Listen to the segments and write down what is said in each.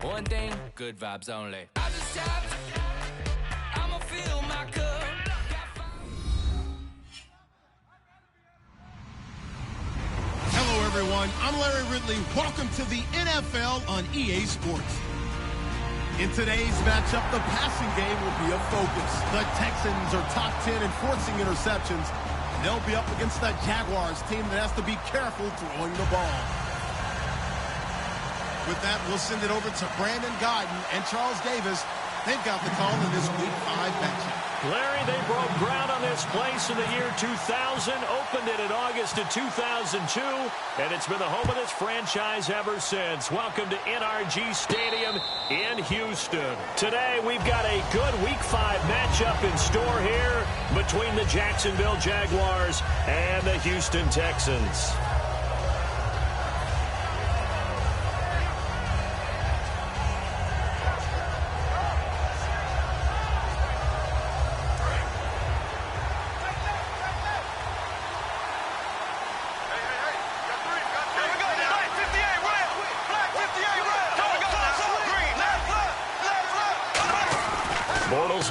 One thing, good vibes only. I just tapped, I'ma fill my cup. Hello, everyone. I'm Larry Ridley. Welcome to the NFL on EA Sports. In today's matchup, the passing game will be a focus. The Texans are top 10 in forcing interceptions. They'll be up against the Jaguars team that has to be careful throwing the ball. With that, we'll send it over to Brandon Godden and Charles Davis. They've got the call in this Week 5 matchup. Larry, they broke ground on this place in the year 2000, opened it in August of 2002, and it's been the home of this franchise ever since. Welcome to NRG Stadium in Houston. Today, we've got a good Week 5 matchup in store here between the Jacksonville Jaguars and the Houston Texans.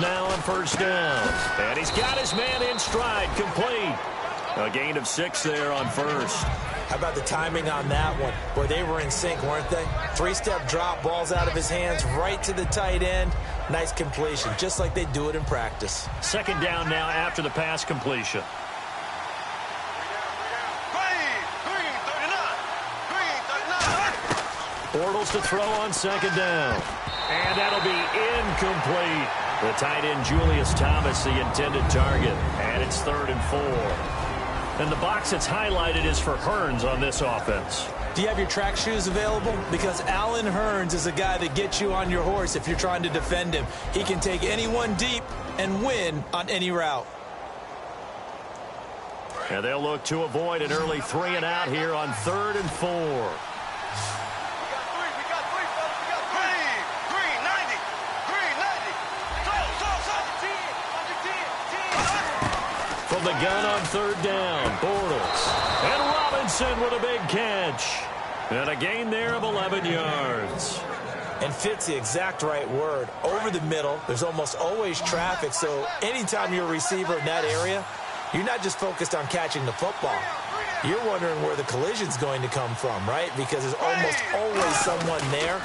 Now on first down, and he's got his man in stride, complete. A gain of 6 there on first. How about the timing on that one? Boy, they were in sync, weren't they? 3-step drop, balls out of his hands, right to the tight end. Nice completion, just like they do it in practice. Second down now after the pass completion. Bortles to throw on second down. And that'll be incomplete. The tight end, Julius Thomas, the intended target. And it's 3rd and 4. And the box that's highlighted is for Hearns on this offense. Do you have your track shoes available? Because Allen Hearns is a guy that gets you on your horse if you're trying to defend him. He can take anyone deep and win on any route. And they'll look to avoid an early 3 and out here on 3rd and 4. From the gun on 3rd down, Bortles. And Robinson with a big catch. And a gain there of 11 yards. And fit's the exact right word. Over the middle, there's almost always traffic, so anytime you're a receiver in that area, you're not just focused on catching the football. You're wondering where the collision's going to come from, right? Because there's almost always someone there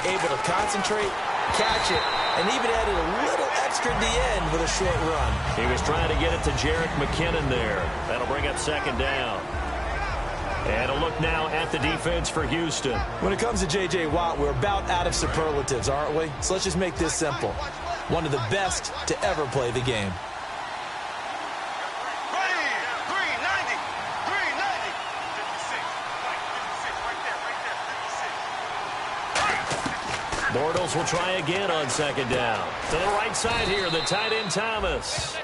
able to concentrate, catch it, and even added a little extra at the end with a short run. He was trying to get it to Jerick McKinnon there. That'll bring up second down. And a look now at the defense for Houston. When it comes to J.J. Watt, we're about out of superlatives, aren't we? So let's just make this simple. One of the best to ever play the game. Bortles will try again on second down. To the right side here, the tight end Thomas.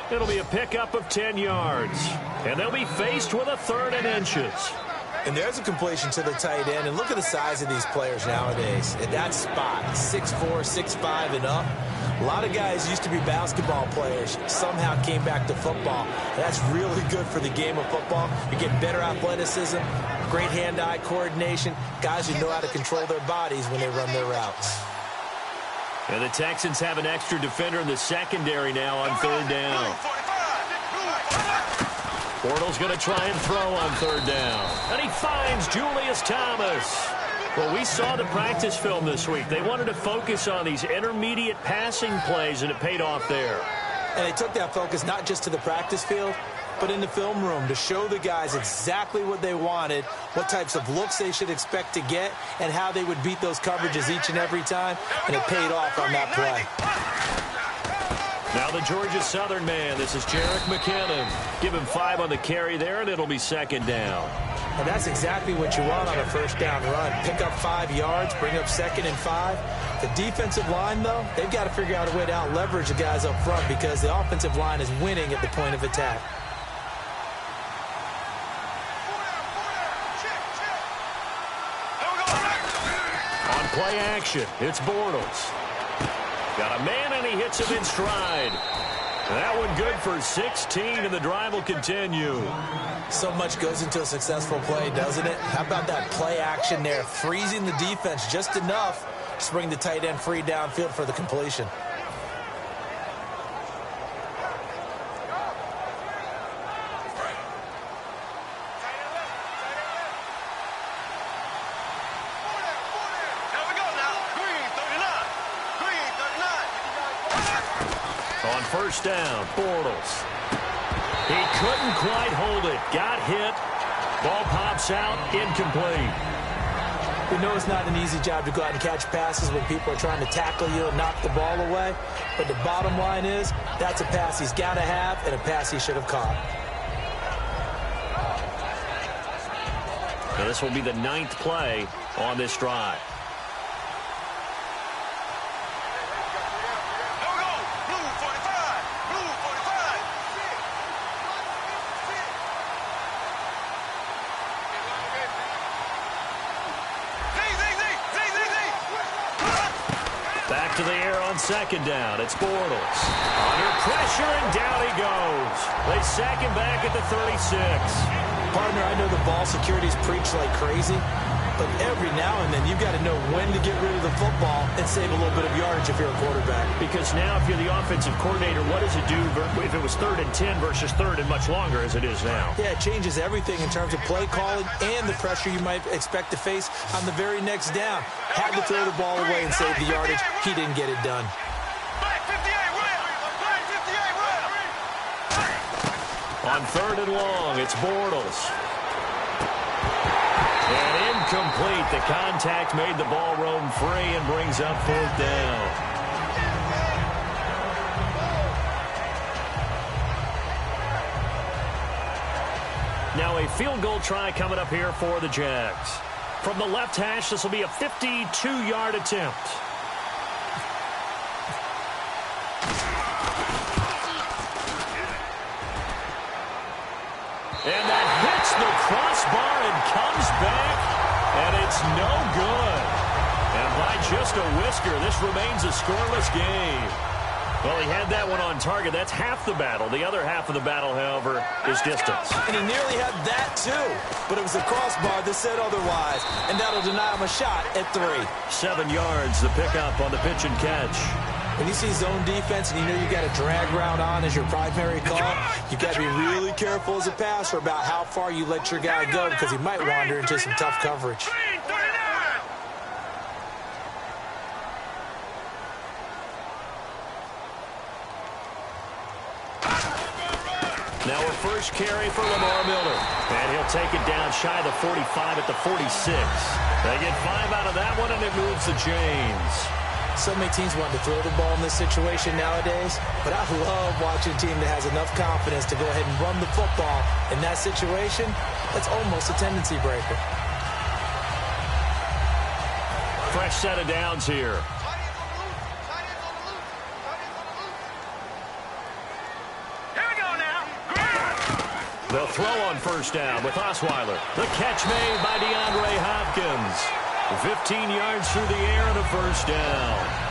It'll be a pickup of 10 yards. And they'll be faced with a 3rd and inches. And there's a completion to the tight end. And look at the size of these players nowadays. At that spot, 6'4", 6'5", and up. A lot of guys used to be basketball players, somehow came back to football. That's really good for the game of football. You get better athleticism, great hand-eye coordination, guys who know how to control their bodies when they run their routes. And the Texans have an extra defender in the secondary now on 3rd down. Bortles going to try and throw on 3rd down. And he finds Julius Thomas. Well, we saw the practice film this week. They wanted to focus on these intermediate passing plays, and it paid off there. And they took that focus not just to the practice field, but in the film room to show the guys exactly what they wanted, what types of looks they should expect to get, and how they would beat those coverages each and every time, and it paid off on that play. Now the Georgia Southern man, this is Jerick McKinnon. Give him 5 on the carry there, and it'll be second down. And that's exactly what you want on a first down run. Pick up 5 yards, bring up 2nd and 5. The defensive line, though, they've got to figure out a way to out-leverage the guys up front because the offensive line is winning at the point of attack. On play action, it's Bortles. Got a man, and he hits him in stride. That one good for 16, and the drive will continue. So much goes into a successful play, doesn't it? How about that play action there, freezing the defense just enough Just bring the tight end free downfield for the completion. On first down, Bortles. He couldn't quite hold it. Got hit. Ball pops out, incomplete. We know it's not an easy job to go out and catch passes when people are trying to tackle you and knock the ball away. But the bottom line is, that's a pass he's got to have and a pass he should have caught. Now this will be the 9th play on this drive. Back to the air on second down. It's Bortles. Under pressure, and down he goes. They sack him back at the 36. Partner, I know the ball security's preached like crazy, but every now and then you've got to know when to get rid of the football and save a little bit of yardage if you're a quarterback. Because now if you're the offensive coordinator, what does it do if it was 3rd and 10 versus 3rd and much longer as it is now? Yeah, it changes everything in terms of play calling and the pressure you might expect to face on the very next down. Had to throw the ball away and save the yardage. He didn't get it done. On 3rd and long, it's Bortles. And incomplete. The contact made the ball roam free and brings up 4th down. Now a field goal try coming up here for the Jags. From the left hash, this will be a 52-yard attempt. And that hits the crossbar and comes back, and it's no good. And by just a whisker, this remains a scoreless game. Well, he had that one on target. That's half the battle. The other half of the battle, however, is distance. And he nearly had that, too. But it was the crossbar that said otherwise. And that'll deny him a shot at 3. 7 yards, the pickup on the pitch and catch. When you see zone defense and you know you got a drag route on as your primary call, you got to be really careful as a passer about how far you let your guy go because he might wander into some tough coverage. Now a first carry for Lamar Miller. And he'll take it down shy of the 45 at the 46. They get 5 out of that one, and it moves the chains. So many teams want to throw the ball in this situation nowadays, but I love watching a team that has enough confidence to go ahead and run the football. In that situation, that's almost a tendency breaker. Fresh set of downs here. They'll throw on first down with Osweiler. The catch made by DeAndre Hopkins. 15 yards through the air and a first down.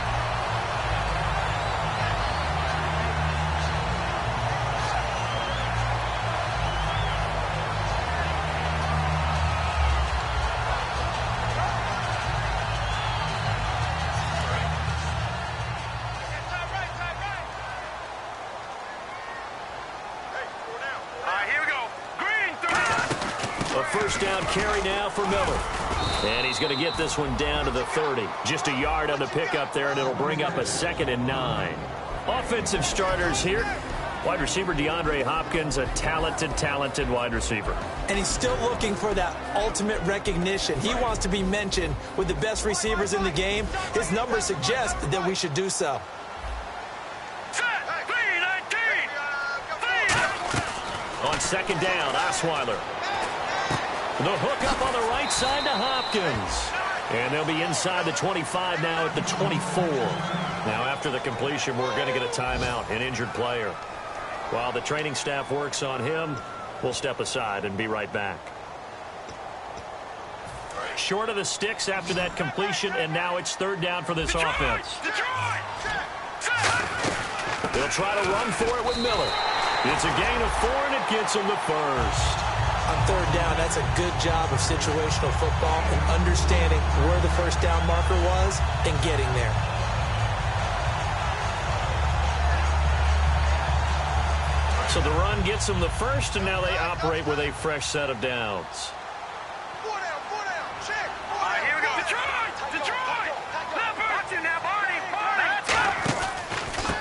First down carry now for Miller. And he's going to get this one down to the 30. Just a yard on the pickup there, and it'll bring up a 2nd and 9. Offensive starters here. Wide receiver DeAndre Hopkins, a talented wide receiver. And he's still looking for that ultimate recognition. He wants to be mentioned with the best receivers in the game. His numbers suggest that we should do so. On second down, Osweiler. The hook up on the right side to Hopkins. And they'll be inside the 25 now at the 24. Now after the completion, we're going to get a timeout, an injured player. While the training staff works on him, we'll step aside and be right back. Short of the sticks after that completion, and now it's 3rd down for this offense. They'll try to run for it with Miller. It's a gain of 4, and it gets him the first. On third down, that's a good job of situational football and understanding where the first down marker was and getting there. So the run gets them the first, and now they operate with a fresh set of downs. Here we go. Detroit! Watching now, Barney.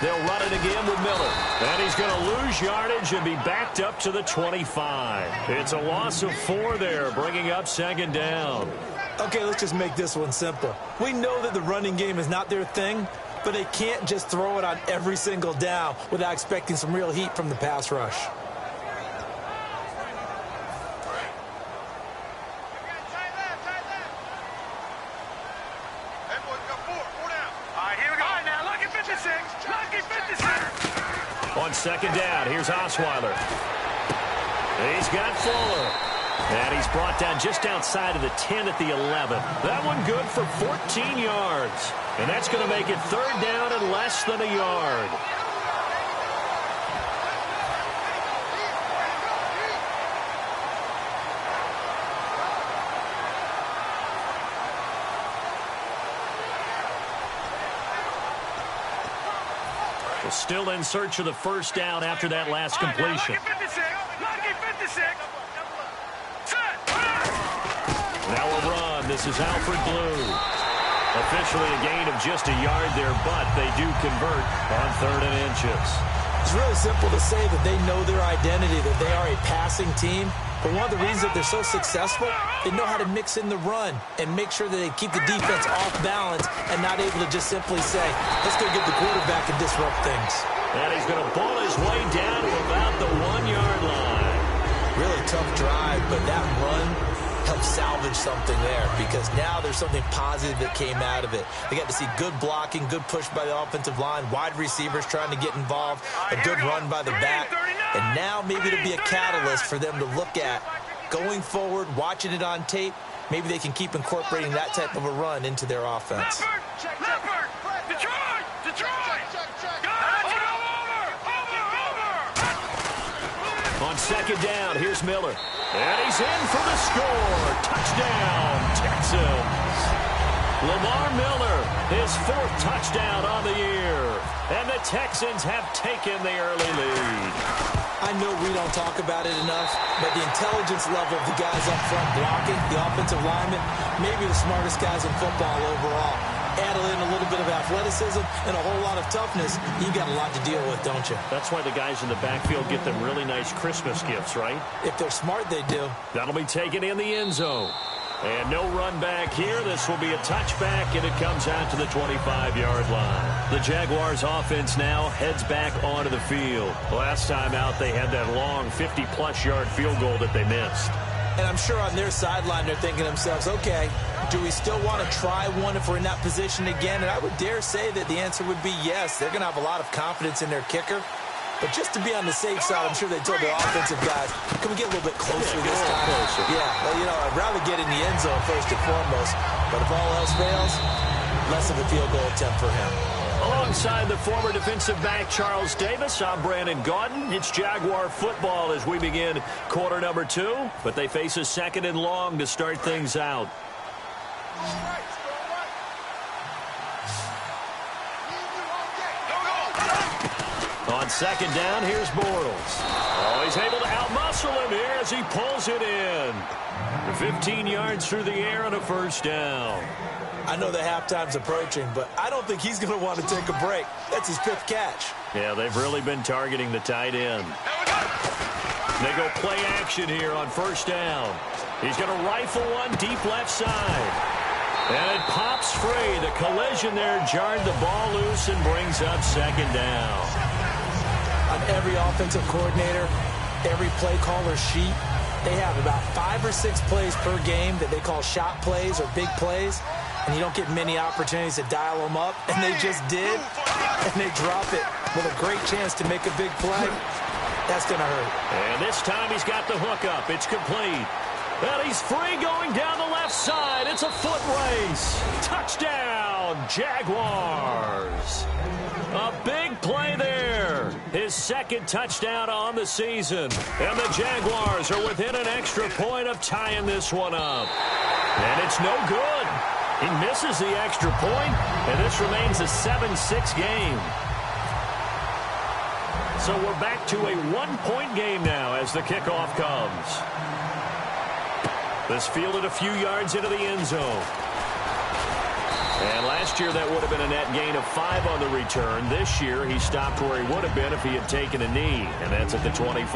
They'll run it again with Miller. And he's going to lose yardage and be backed up to the 25. It's a loss of 4 there, bringing up second down. Okay, let's just make this one simple. We know that the running game is not their thing, but they can't just throw it on every single down without expecting some real heat from the pass rush. On second down, here's Osweiler. He's got Fuller. And he's brought down just outside of the 10 at the 11. That one good for 14 yards. And that's going to make it third down and less than a yard. Still in search of the first down after that last completion. Now a run. This is Alfred Blue. Officially a gain of just a yard there, but they do convert on 3rd and inches. It's really simple to say that they know their identity, that they are a passing team. But one of the reasons that they're so successful, they know how to mix in the run and make sure that they keep the defense off balance and not able to just simply say, let's go get the quarterback and disrupt things. And he's going to ball his way down to about the 1-yard line. Really tough drive, but that run helped salvage something there because now there's something positive that came out of it. They got to see good blocking, good push by the offensive line, wide receivers trying to get involved, a good run by the back. And now maybe it'll be a catalyst for them to look at going forward, watching it on tape. Maybe they can keep incorporating that type of a run into their offense. Leopard! Detroit! On second down, here's Miller. And he's in for the score. Touchdown, Texans. Lamar Miller, his 4th touchdown on the year. And the Texans have taken the early lead. I know we don't talk about it enough, but the intelligence level of the guys up front blocking, the offensive linemen, maybe the smartest guys in football overall. Add in a little bit of athleticism and a whole lot of toughness, you got a lot to deal with, don't you? That's why the guys in the backfield get them really nice Christmas gifts, right? If they're smart, they do. That'll be taken in the end zone. And no run back here. This will be a touchback, and it comes out to the 25-yard line. The Jaguars' offense now heads back onto the field. Last time out, they had that long 50-plus yard field goal that they missed. And I'm sure on their sideline, they're thinking to themselves, okay, do we still want to try one if we're in that position again? And I would dare say that the answer would be yes. They're going to have a lot of confidence in their kicker. But just to be on the safe side, I'm sure they told their offensive guys, can we get a little bit closer this time? Yeah, well, you know, I'd rather get in the end zone first and foremost. But if all else fails, less of a field goal attempt for him. Alongside the former defensive back Charles Davis, I'm Brandon Gaudin. It's Jaguar football as we begin quarter number 2. But they face a 2nd and long to start things out. On second down, here's Bortles. Oh, he's able to outmuscle him here as he pulls it in. 15 yards through the air and a first down. I know the halftime's approaching, but I don't think he's going to want to take a break. That's his 5th catch. Yeah, they've really been targeting the tight end. They go play action here on first down. He's going to rifle one deep left side. And it pops free. The collision there jarred the ball loose and brings up second down. On every offensive coordinator, every play caller sheet, they have about 5 or 6 plays per game that they call shot plays or big plays. And you don't get many opportunities to dial them up. And they just did. And they drop it with a great chance to make a big play. That's going to hurt. And this time he's got the hook up. It's complete. And he's free going down the left side. It's a foot race. Touchdown, Jaguars. A big play there. His second touchdown on the season. And the Jaguars are within an extra point of tying this one up. And it's no good. He misses the extra point, and this remains a 7-6 game. So we're back to a one-point game now as the kickoff comes. This fielded a few yards into the end zone. And last year that would have been a net gain of 5 on the return. This year he stopped where he would have been if he had taken a knee, and that's at the 25.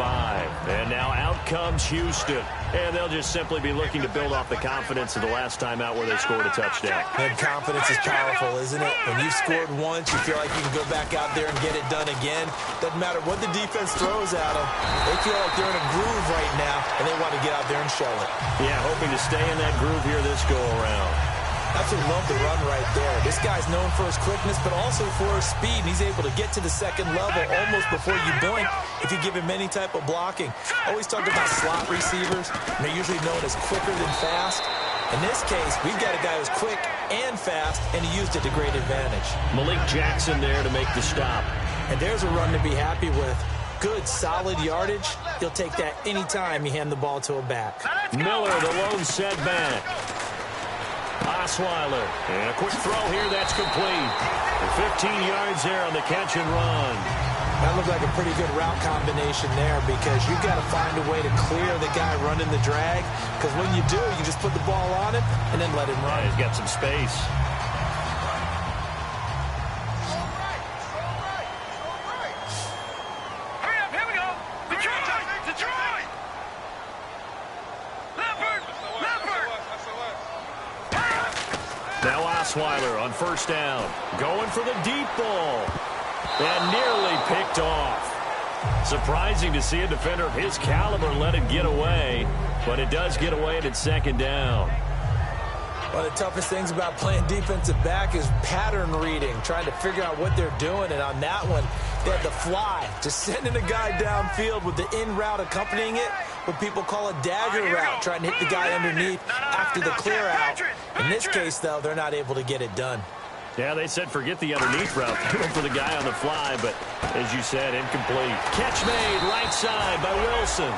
And now out comes Houston. And they'll just simply be looking to build off the confidence of the last time out where they scored a touchdown. And confidence is powerful, isn't it? When you've scored once, you feel like you can go back out there and get it done again. Doesn't matter what the defense throws at them. They feel like they're in a groove right now, and they want to get out there and show it. Yeah, hoping to stay in that groove here this go-around. Absolutely love the run right there. This guy's known for his quickness, but also for his speed. He's able to get to the second level almost before you blink if you give him any type of blocking. Always talk about slot receivers, and they're usually known as quicker than fast. In this case, we've got a guy who's quick and fast, and he used it to great advantage. Malik Jackson there to make the stop. And there's a run to be happy with. Good, solid yardage. You'll take that anytime you hand the ball to a back. Miller, the lone setback. Osweiler, and a quick throw here, that's complete. 15 yards there on the catch and run. That looked like a pretty good route combination there because you've got to find a way to clear the guy running the drag, because when you do, you just put the ball on him and then let him run. Yeah, he's got some space. Hurry up, here we go. Detroit! Now Osweiler on first down. Going for the deep ball. And nearly picked off. Surprising to see a defender of his caliber let it get away. But it does get away at its second down. One of the toughest things about playing defensive back is pattern reading, trying to figure out what they're doing. And on that one, they had the fly, just sending a guy downfield with the in route accompanying it, what people call a dagger route, trying to hit the guy underneath after the clear out. In this case, though, they're not able to get it done. Yeah, they said forget the underneath route. They went for the guy on the fly, but as you said, incomplete. Catch made right side by Wilson.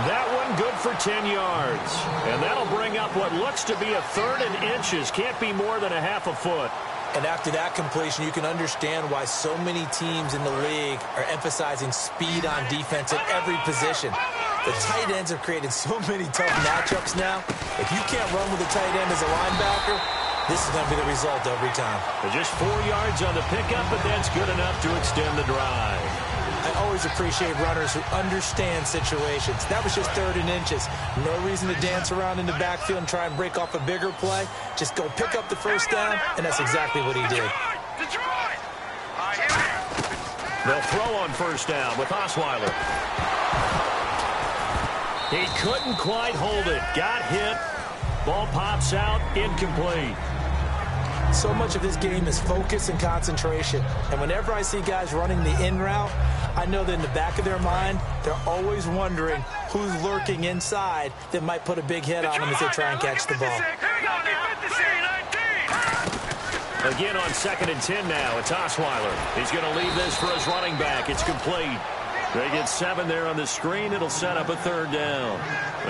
That one good for 10 yards. And that'll bring up what looks to be a 3rd and inches. Can't be more than a half a foot. And after that completion, you can understand why so many teams in the league are emphasizing speed on defense at every position. The tight ends have created so many tough matchups now. If you can't run with a tight end as a linebacker, this is going to be the result every time. But just 4 yards on the pickup, but that's good enough to extend the drive. I always appreciate runners who understand situations. That was just 3rd and inches. No reason to dance around in the backfield and try and break off a bigger play. Just go pick up the first down, and that's exactly what he did. Detroit! They'll throw on first down with Osweiler. He couldn't quite hold it. Got hit. Ball pops out. Incomplete. So much of this game is focus and concentration. And whenever I see guys running the in route, I know that in the back of their mind, they're always wondering who's lurking inside that might put a big hit on them as they try and catch the ball. Again on 2nd and 10 now. It's Osweiler. He's going to leave this for his running back. It's complete. They get 7 there on the screen. It'll set up a 3rd down.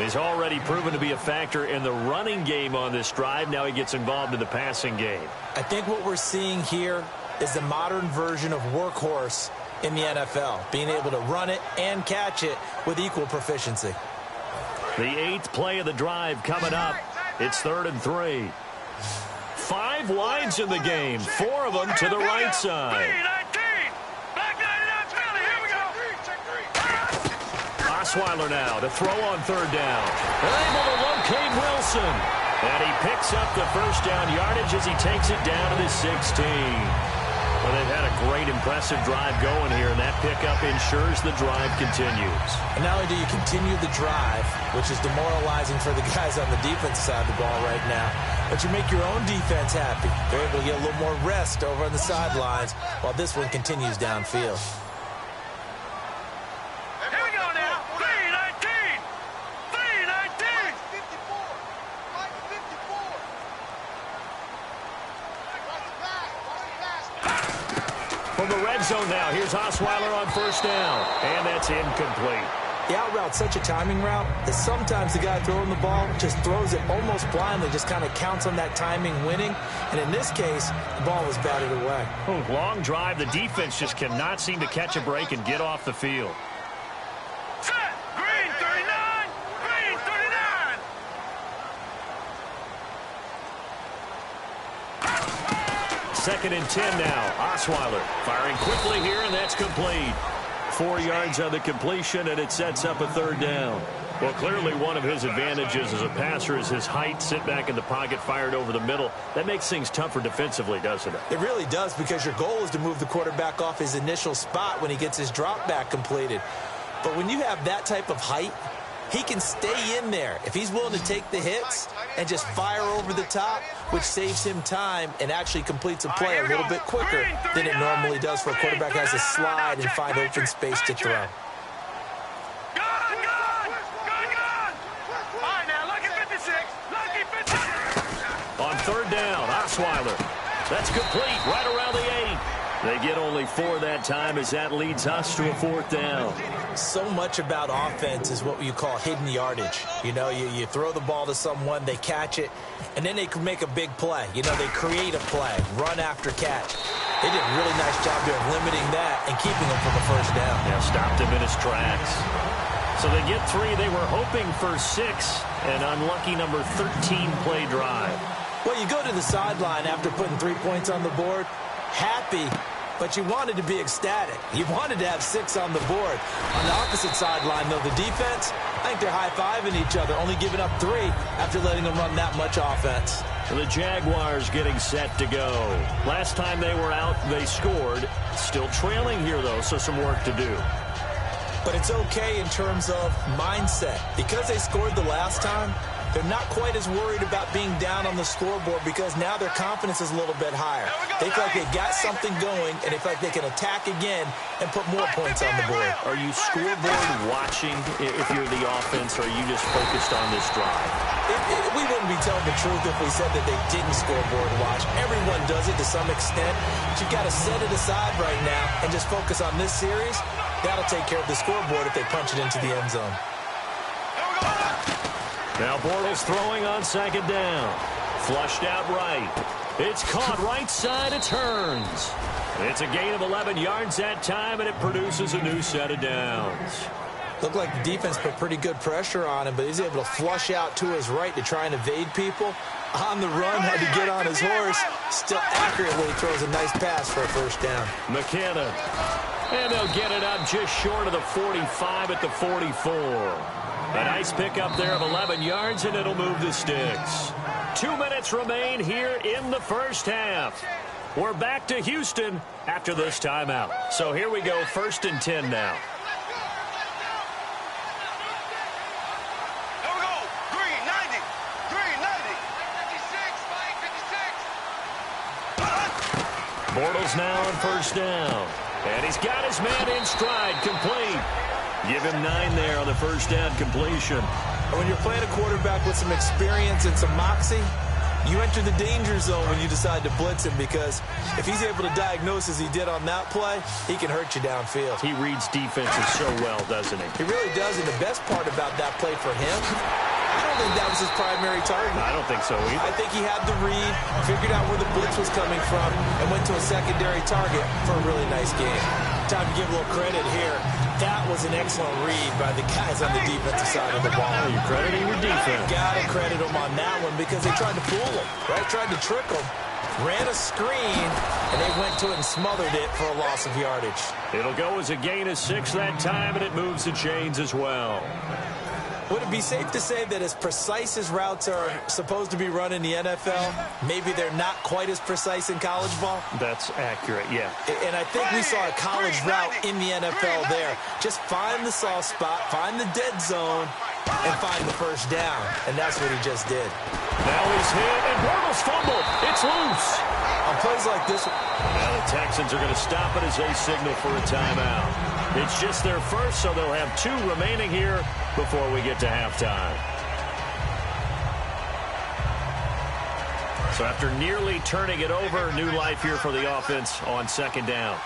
He's already proven to be a factor in the running game on this drive. Now he gets involved in the passing game. I think what we're seeing here is the modern version of workhorse in the NFL, being able to run it and catch it with equal proficiency. The 8th play of the drive coming up. It's 3rd and 3. 5 wides in the game, 4 of them to the right side. Osweiler now to throw on 3rd down. They're able to locate Wilson. And he picks up the first down yardage as he takes it down to the 16. Well, they've had a great, impressive drive going here, and that pickup ensures the drive continues. And not only do you continue the drive, which is demoralizing for the guys on the defensive side of the ball right now, but you make your own defense happy. They're able to get a little more rest over on the sidelines while this one continues downfield. From the red zone now, here's Osweiler on first down. And that's incomplete. The out route's such a timing route that sometimes the guy throwing the ball just throws it almost blindly, just kind of counts on that timing winning. And in this case, the ball was batted away. Oh, long drive. The defense just cannot seem to catch a break and get off the field. Set. Green 39. Green 39. Second and 10 now. Osweiler firing quickly here, and that's complete. 4 yards on the completion, and it sets up a third down. Well, clearly one of his advantages as a passer is his height, sit back in the pocket, fired over the middle. That makes things tougher defensively, doesn't it? It really does, because your goal is to move the quarterback off his initial spot when he gets his drop back completed. But when you have that type of height, he can stay in there if he's willing to take the hits and just fire over the top, which saves him time and actually completes a play a little bit quicker than it normally does for a quarterback who has to slide and find open space to throw. Good. All right, now, lucky 56. Lucky 56. On third down, Osweiler. That's complete right around the 8. They get only 4 that time as that leads us to a fourth down. So much about offense is what you call hidden yardage. You know, you throw the ball to someone, they catch it, and then they can make a big play. You know, they create a play, run after catch. They did a really nice job there of limiting that and keeping him from a first down. Yeah, stopped him in his tracks. So they get 3. They were hoping for 6. An unlucky number 13 play drive. Well, you go to the sideline after putting 3 points on the board, happy, but you wanted to be ecstatic. You wanted to have 6 on the board. On the opposite sideline, though, the defense, I think they're high-fiving each other, only giving up 3 after letting them run that much offense. The Jaguars getting set to go. Last time they were out, they scored. Still trailing here, though, so some work to do. But it's okay in terms of mindset. Because they scored the last time, they're not quite as worried about being down on the scoreboard because now their confidence is a little bit higher. They feel like they got something going, and they feel like they can attack again and put more points on the board. Are you scoreboard watching if you're the offense, or are you just focused on this drive? We wouldn't be telling the truth if we said that they didn't scoreboard watch. Everyone does it to some extent. But you've got to set it aside right now and just focus on this series. That'll take care of the scoreboard if they punch it into the end zone. Now Bortles throwing on second down. Flushed out right. It's caught right side. It turns. It's a gain of 11 yards that time, and it produces a new set of downs. Looked like the defense put pretty good pressure on him, but he's able to flush out to his right to try and evade people. On the run, had to get on his horse. Still accurately throws a nice pass for a first down. McKinnon. And they'll get it up just short of the 45 at the 44. A nice pickup there of 11 yards, and it'll move the sticks. 2 minutes remain here in the first half. We're back to Houston after this timeout. So here we go, 1st and 10 now. Here we go. Green 90. Green 90. 56. Bortles now on first down. And he's got his man in stride, complete. Give him 9 there on the first down completion. When you're playing a quarterback with some experience and some moxie, you enter the danger zone when you decide to blitz him, because if he's able to diagnose as he did on that play, he can hurt you downfield. He reads defenses so well, doesn't he? He really does, and the best part about that play for him, I don't think that was his primary target. I don't think so either. I think he had the read, figured out where the blitz was coming from, and went to a secondary target for a really nice game. Time to give a little credit here. That was an excellent read by the guys on the defensive side of the ball. You're crediting your defense. Got to credit them on that one because they tried to fool him, right? Tried to trick him. Ran a screen, and they went to it and smothered it for a loss of yardage. It'll go as a gain of 6 that time, and it moves the chains as well. Would it be safe to say that as precise as routes are supposed to be run in the NFL, maybe they're not quite as precise in college ball? That's accurate, yeah. And I think we saw a college route in the NFL there. Just find the soft spot, find the dead zone, and find the first down. And that's what he just did. Now he's hit, and Bortles fumbled. It's loose. On plays like this one. Now the Texans are going to stop it as they signal for a timeout. It's just their first, so they'll have 2 remaining here before we get to halftime. So after nearly turning it over, new life here for the offense on second down.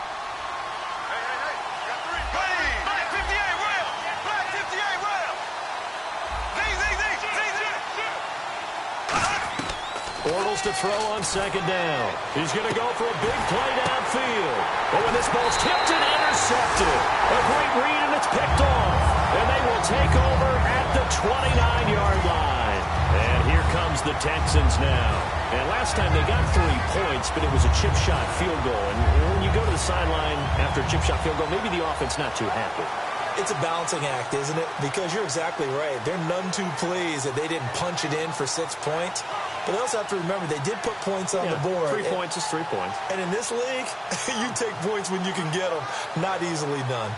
Bortles to throw on second down. He's going to go for a big play downfield. Oh, and this ball's tipped and intercepted. A great read, and it's picked off. And they will take over at the 29-yard line. And here comes the Texans now. And last time they got 3 points, but it was a chip shot field goal. And when you go to the sideline after a chip shot field goal, maybe the offense not too happy. It's a balancing act, isn't it? Because you're exactly right. They're none too pleased that they didn't punch it in for 6 points. But they also have to remember they did put points on the board. 3 points is 3 points. And in this league, you take points when you can get them. Not easily done.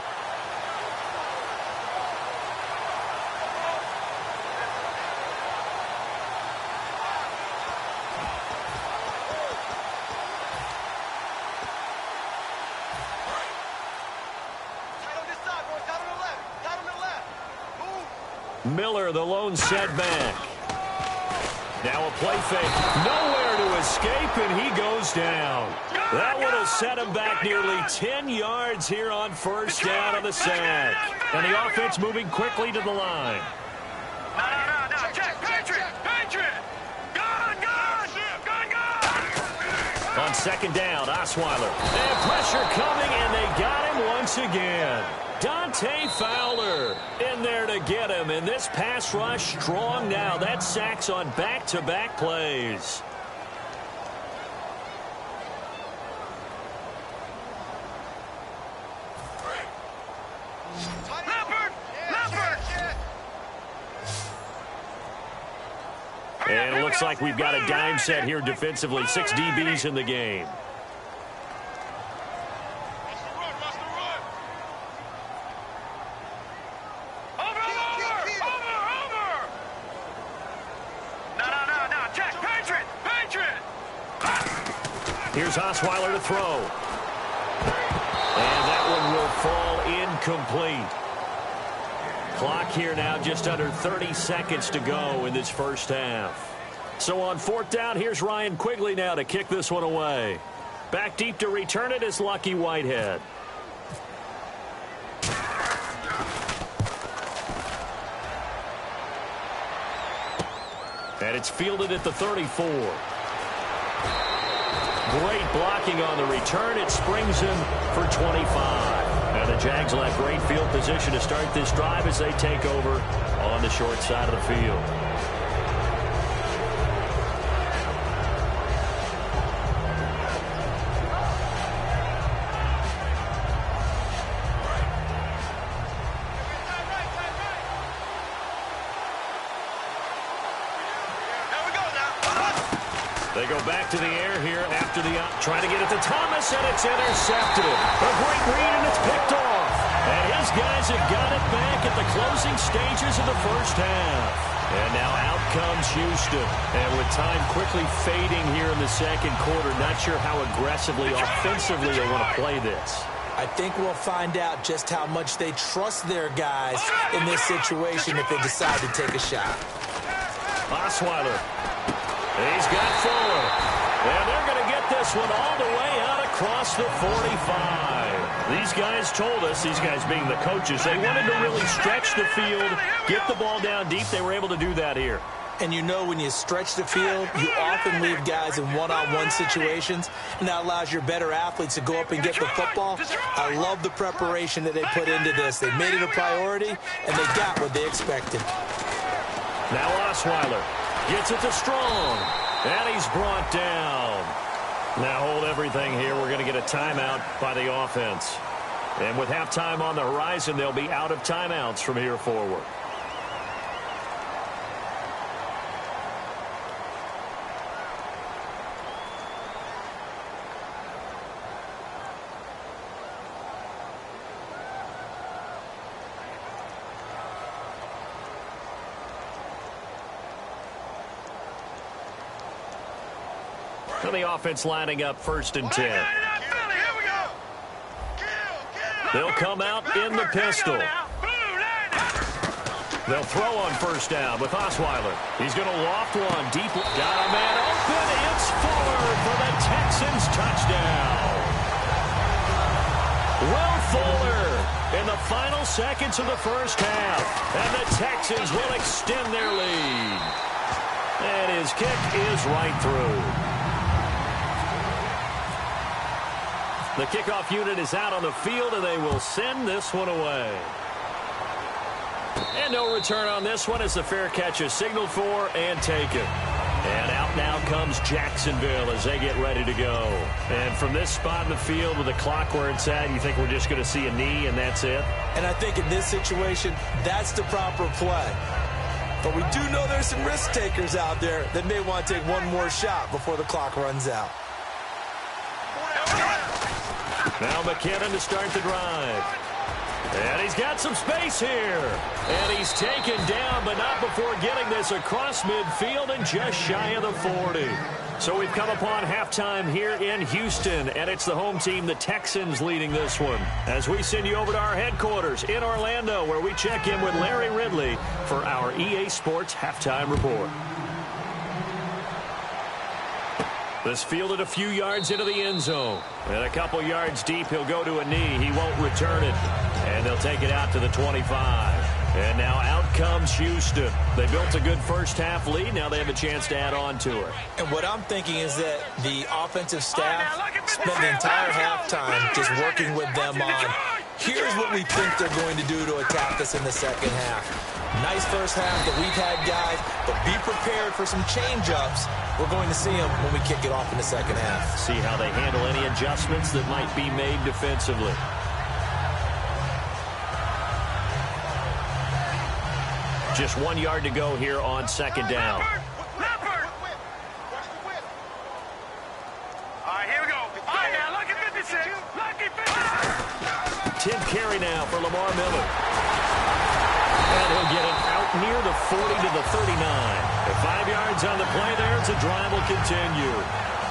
Miller, the lone setback. Now a play fake. Nowhere to escape, and he goes down. That would have set him back nearly 10 yards here on first down on the sack. And the offense moving quickly to the line. No. Check. Patriot. Gun. On second down, Osweiler. And pressure coming, and they got him once again. Dante Fowler in there to get him, and this pass rush strong now. That sacks on back-to-back plays. Leopard! And it looks like we've got a dime set here defensively. 6 DBs in the game. Here's Osweiler to throw. And that one will fall incomplete. Clock here now, just under 30 seconds to go in this first half. So on fourth down, here's Ryan Quigley now to kick this one away. Back deep to return it is Lucky Whitehead. And it's fielded at the 34. Great blocking on the return. It springs him for 25. Now the Jags will have great field position to start this drive as they take over on the short side of the field. They go back to the air here after the trying to get it to Thomas, and it's intercepted. A great read, and it's picked off. And his guys have got it back at the closing stages of the first half. And now out comes Houston. And with time quickly fading here in the second quarter, not sure how aggressively, offensively they want to play this. I think we'll find out just how much they trust their guys in this situation if they decide to take a shot. Osweiler. He's got Fuller. And they're going to get this one all the way out across the 45. These guys told us, these guys being the coaches, they wanted to really stretch the field, get the ball down deep. They were able to do that here. And you know when you stretch the field, you often leave guys in one-on-one situations, and that allows your better athletes to go up and get the football. I love the preparation that they put into this. They made it a priority, and they got what they expected. Now Osweiler gets it to Strong, and he's brought down. Now hold everything here. We're going to get a timeout by the offense. And with halftime on the horizon, they'll be out of timeouts from here forward. The offense lining up 1st and 10. They'll come out in the pistol. They'll throw on 1st down with Osweiler. He's going to loft one deep. Got a man open. It's Fuller for the Texans touchdown. Will Fuller in the final seconds of the first half. And the Texans will extend their lead. And his kick is right through. The kickoff unit is out on the field, and they will send this one away. And no return on this one as the fair catch is signaled for and taken. And out now comes Jacksonville as they get ready to go. And from this spot in the field with the clock where it's at, you think we're just going to see a knee and that's it? And I think in this situation, that's the proper play. But we do know there's some risk takers out there that may want to take one more shot before the clock runs out. Now McKinnon to start the drive. And he's got some space here. And he's taken down, but not before getting this across midfield and just shy of the 40. So we've come upon halftime here in Houston, and it's the home team, the Texans, leading this one. As we send you over to our headquarters in Orlando, where we check in with Larry Ridley for our EA Sports Halftime Report. This fielded a few yards into the end zone. And a couple yards deep, he'll go to a knee. He won't return it. And they'll take it out to the 25. And now out comes Houston. They built a good first-half lead. Now they have a chance to add on to it. And what I'm thinking is that the offensive staff spent the entire halftime just working with them on, here's what we think they're going to do to attack us in the second half. Nice first half that we've had, guys, but be prepared for some change-ups. We're going to see them when we kick it off in the second half. See how they handle any adjustments that might be made defensively. Just 1 yard to go here on second down. All right, here we go. All right, now, lucky 56. Lucky 56. 10 carry now for Lamar Miller. And he'll get it out near the 40 to the 39. At 5 yards on the play there, the drive will continue.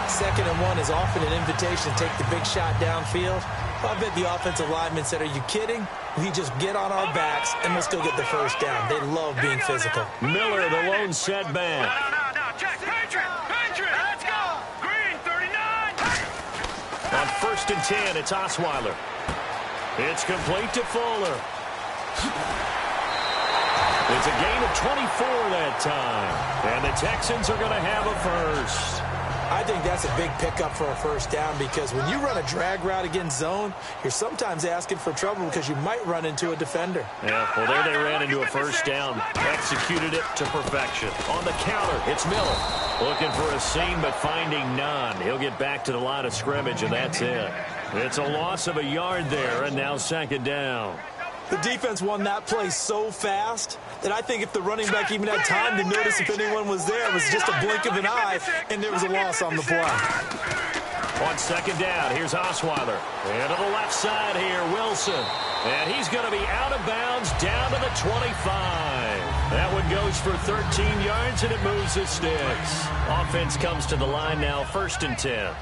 2nd and 1 is often an invitation to take the big shot downfield. I bet the offensive lineman said, are you kidding? We just get on our backs and we'll still get the first down. They love being physical. Miller, the lone setback. No, check. Patriot, let's go. Green, 39. On 1st and 10, it's Osweiler. It's complete to Fuller. It's a gain of 24 that time. And the Texans are going to have a first. I think that's a big pickup for a first down because when you run a drag route against zone, you're sometimes asking for trouble because you might run into a defender. Yeah, well, there they ran into a first down. Executed it to perfection. On the counter, it's Miller. Looking for a seam, but finding none. He'll get back to the line of scrimmage, and that's it. It's a loss of a yard there, and now 2nd down. The defense won that play so fast that I think if the running back even had time to notice if anyone was there, it was just a blink of an eye, and there was a loss on the play. On 2nd down, here's Osweiler. And to the left side here, Wilson. And he's going to be out of bounds down to the 25. That one goes for 13 yards, and it moves the sticks. Offense comes to the line now, 1st and 10.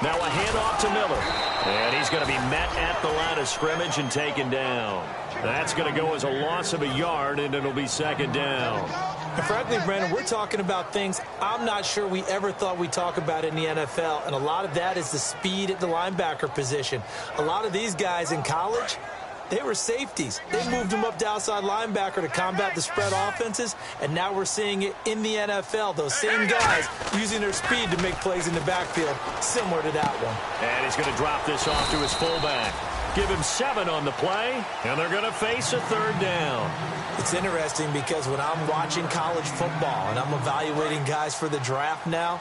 Now a handoff to Miller. And he's going to be met at the line of scrimmage and taken down. That's going to go as a loss of a yard, and it'll be 2nd down. And frankly, Brandon, we're talking about things I'm not sure we ever thought we'd talk about in the NFL, and a lot of that is the speed at the linebacker position. A lot of these guys in college, they were safeties. They moved them up to outside linebacker to combat the spread offenses, and now we're seeing it in the NFL. Those same guys using their speed to make plays in the backfield, similar to that one. And he's going to drop this off to his fullback. Give him 7 on the play, and they're going to face a 3rd down. It's interesting because when I'm watching college football and I'm evaluating guys for the draft now,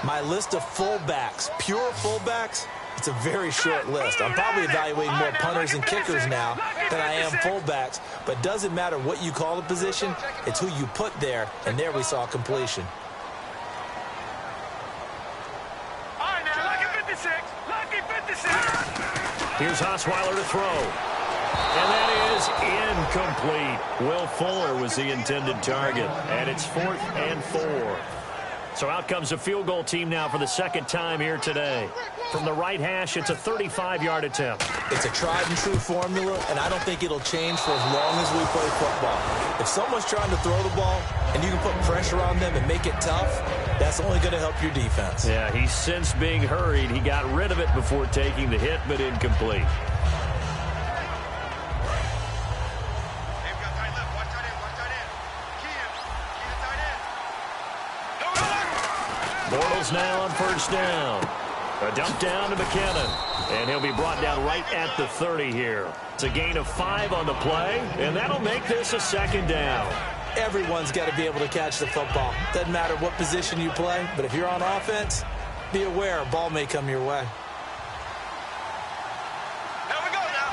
my list of fullbacks, pure fullbacks, it's a very short list. I'm probably evaluating more punters and kickers now than I am fullbacks. But it doesn't matter what you call the position. It's who you put there. And there we saw completion. All right, now, lucky 56. Lucky 56. Here's Osweiler to throw. And that is incomplete. Will Fuller was the intended target. And it's 4th and 4. So out comes a field goal team now for the 2nd time here today. From the right hash, it's a 35-yard attempt. It's a tried-and-true formula, and I don't think it'll change for as long as we play football. If someone's trying to throw the ball and you can put pressure on them and make it tough, that's only going to help your defense. Yeah, he's since being hurried. He got rid of it before taking the hit, but incomplete. Bortles now on first down. A dump down to McKinnon. And he'll be brought down right at the 30 here. It's a gain of 5 on the play, and that'll make this a second down. Everyone's got to be able to catch the football. Doesn't matter what position you play, but if you're on offense, be aware a ball may come your way. Here we go now.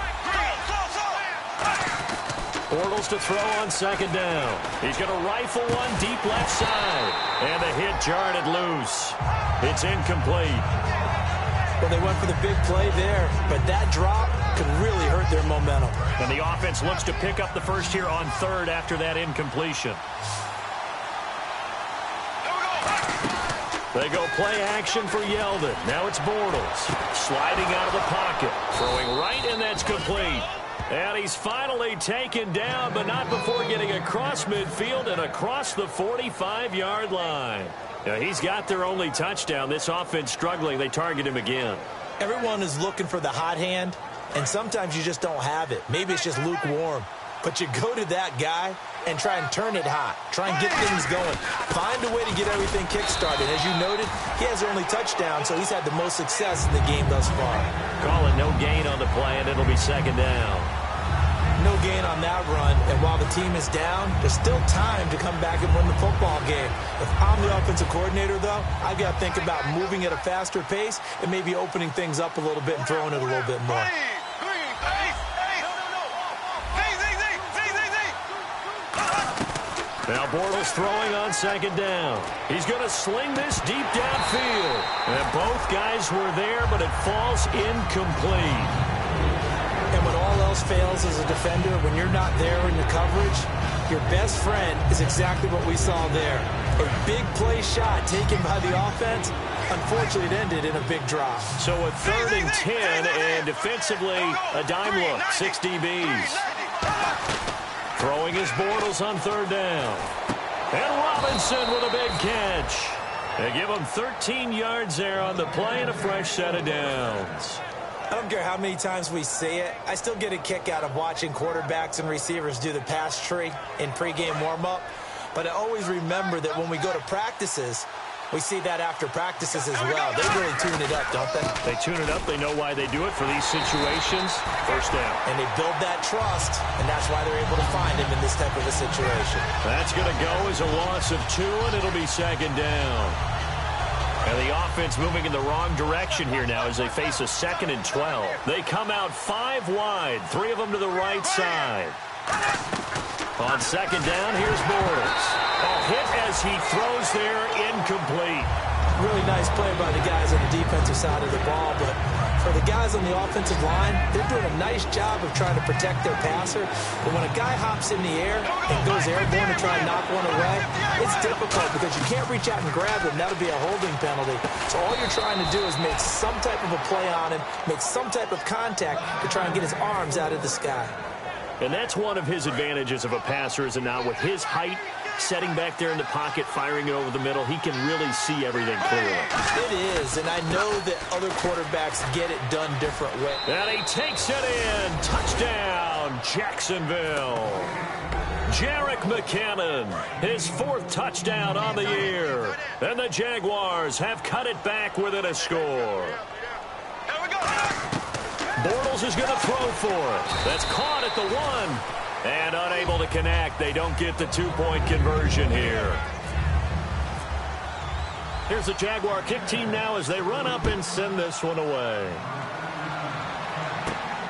Bortles to throw on second down. He's going to rifle one deep left side. And the hit jarred it loose. It's incomplete. Well, they went for the big play there, but that drop could really hurt their momentum. And the offense looks to pick up the first here on third after that incompletion. They go play action for Yeldon. Now it's Bortles. Sliding out of the pocket. Throwing right, and that's complete. And he's finally taken down, but not before getting across midfield and across the 45-yard line. Now, he's got their only touchdown. This offense struggling. They target him again. Everyone is looking for the hot hand, and sometimes you just don't have it. Maybe it's just lukewarm. But you go to that guy and try and turn it hot. Try and get things going. Find a way to get everything kick-started. As you noted, he has their only touchdown, so he's had the most success in the game thus far. Call it no gain on the play, and it'll be second down. No gain on that run, and while the team is down, there's still time to come back and win the football game. If I'm the offensive coordinator, though, I've got to think about moving at a faster pace and maybe opening things up a little bit and throwing it a little bit more. Now Bortles throwing on second down. He's going to sling this deep downfield. And both guys were there, but it falls incomplete. And when all else fails as a defender, when you're not there in the coverage, your best friend is exactly what we saw there. A big play shot taken by the offense. Unfortunately, it ended in a big drop. So a 3rd and 10, and defensively, a dime look, 6 DBs. Throwing his Bortles on 3rd down. And Robinson with a big catch. They give him 13 yards there on the play and a fresh set of downs. I don't care how many times we say it, I still get a kick out of watching quarterbacks and receivers do the pass tree in pregame warm-up. But I always remember that when we go to practices, we see that after practices as well. They really tune it up, don't they? They tune it up. They know why they do it for these situations. First down. And they build that trust, and that's why they're able to find him in this type of a situation. That's going to go as a loss of 2, and it'll be second down. And the offense moving in the wrong direction here now as they face a 2nd and 12. They come out 5 wide, 3 of them to the right side. On second down, here's Bortles. A hit as he throws there, incomplete. Really nice play by the guys on the defensive side of the ball, but for the guys on the offensive line, they're doing a nice job of trying to protect their passer. But when a guy hops in the air and goes airborne to try and knock one away, it's difficult because you can't reach out and grab him. That'll be a holding penalty. So all you're trying to do is make some type of a play on him, make some type of contact to try and get his arms out of the sky. And that's one of his advantages of a passer, is it not? With his height, setting back there in the pocket, firing it over the middle, he can really see everything clearly. It is, and I know that other quarterbacks get it done different ways. And he takes it in. Touchdown, Jacksonville. Jerick McKinnon, his 4th touchdown on the year. And the Jaguars have cut it back within a score. Bortles is going to throw for it. That's caught at the 1. And unable to connect. They don't get the 2-point conversion here. Here's the Jaguar kick team now as they run up and send this one away.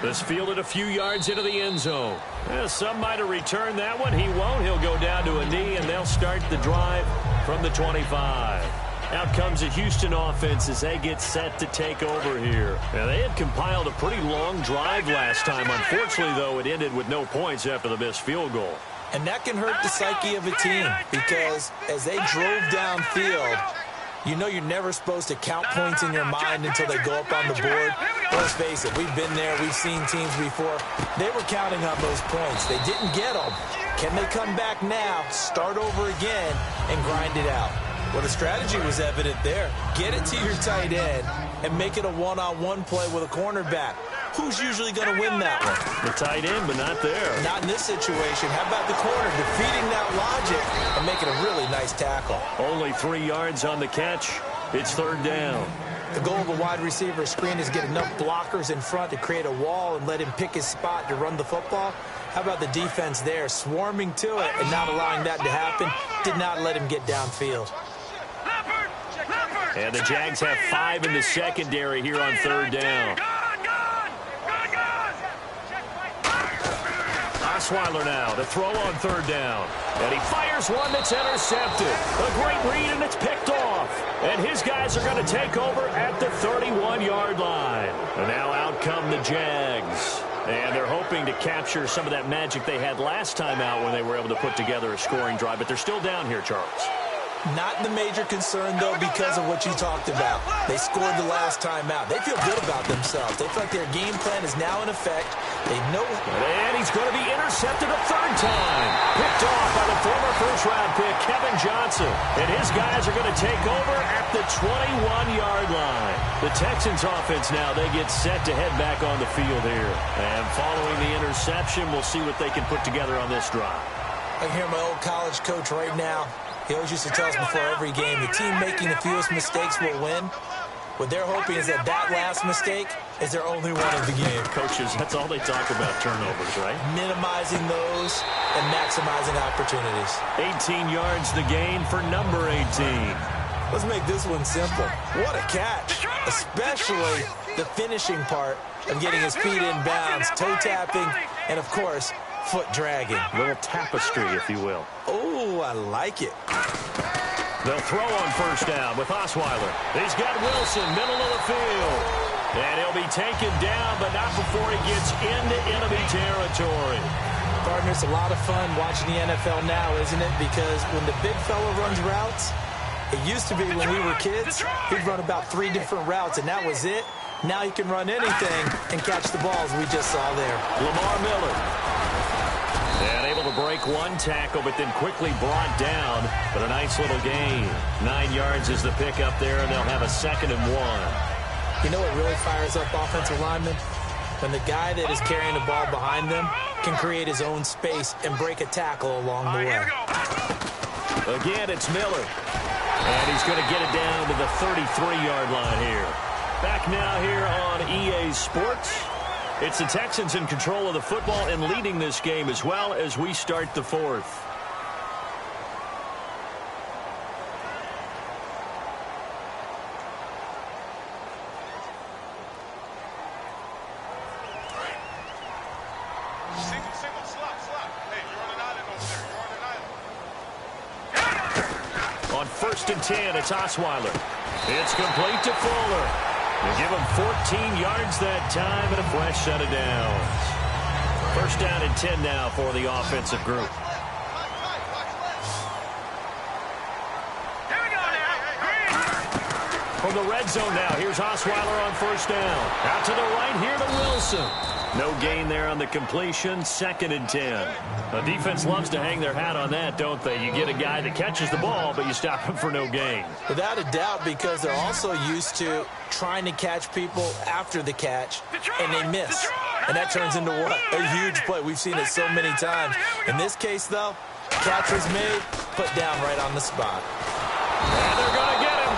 This fielded a few yards into the end zone. Some might have returned that one. He won't. He'll go down to a knee, and they'll start the drive from the 25. Out comes the Houston offense as they get set to take over here. Now, they had compiled a pretty long drive last time. Unfortunately, though, it ended with no points after the missed field goal. And that can hurt the psyche of a team because as they drove downfield, you know you're never supposed to count points in your mind until they go up on the board. Let's face it, we've been there. We've seen teams before. They were counting on those points. They didn't get them. Can they come back now, start over again, and grind it out? Well, the strategy was evident there. Get it to your tight end and make it a one-on-one play with a cornerback. Who's usually going to win that one? The tight end, but not there. Not in this situation. How about the corner defeating that logic and making a really nice tackle? Only 3 yards on the catch. It's third down. The goal of a wide receiver screen is get enough blockers in front to create a wall and let him pick his spot to run the football. How about the defense there, swarming to it and not allowing that to happen? Did not let him get downfield. And the Jags have 5 in the secondary here on third down. Osweiler now to throw on third down. And he fires one that's intercepted. A great read, and it's picked off. And his guys are going to take over at the 31-yard line. And now out come the Jags. And they're hoping to capture some of that magic they had last time out when they were able to put together a scoring drive. But they're still down here, Charles. Not the major concern, though, because of what you talked about. They scored the last time out. They feel good about themselves. They feel like their game plan is now in effect. They know. And he's going to be intercepted a third time. Picked off by the former first-round pick, Kevin Johnson. And his guys are going to take over at the 21-yard line. The Texans offense now, they get set to head back on the field here. And following the interception, we'll see what they can put together on this drive. I hear my old college coach right now. He always used to tell us before every game, the team making the fewest mistakes will win. What they're hoping is that last mistake is their only one of the game. Coaches, that's all they talk about, turnovers, right? Minimizing those and maximizing opportunities. 18 yards the gain for number 18. Let's make this one simple. What a catch, especially the finishing part of getting his feet in bounds, toe tapping, and, of course, foot dragging. A little tapestry, if you will. Oh, I like it. They'll throw on first down with Osweiler. He's got Wilson, middle of the field. And he'll be taken down, but not before he gets into enemy territory. Partner, it's a lot of fun watching the NFL now, isn't it? Because when the big fella runs routes, it used to be when we were kids, he'd run about 3 different routes, and that was it. Now he can run anything and catch the balls we just saw there. Lamar Miller. And able to break one tackle, but then quickly brought down. But a nice little gain. 9 yards is the pickup there, and they'll have a 2nd and 1. You know what really fires up offensive linemen? When the guy that is carrying the ball behind them can create his own space and break a tackle along the way. Again, it's Miller. And he's going to get it down to the 33-yard line here. Back now here on EA Sports. It's the Texans in control of the football and leading this game as well as we start the 4th. Single, slot. Hey, you're on an island over there. You're on an island. On 1st and 10, it's Osweiler. It's complete to Fuller. They give him 14 yards that time and a fresh set of downs. 1st down and 10 now for the offensive group. Here we go now. From the red zone now, here's Osweiler on 1st down. Out to the right here to Wilson. No gain there on the completion, 2nd and 10. The defense loves to hang their hat on that, don't they? You get a guy that catches the ball, but you stop him for no gain. Without a doubt, because they're also used to trying to catch people after the catch, and they miss. And that turns into what? A huge play. We've seen it so many times. In this case, though, catch was made, put down right on the spot. And they're going to get him.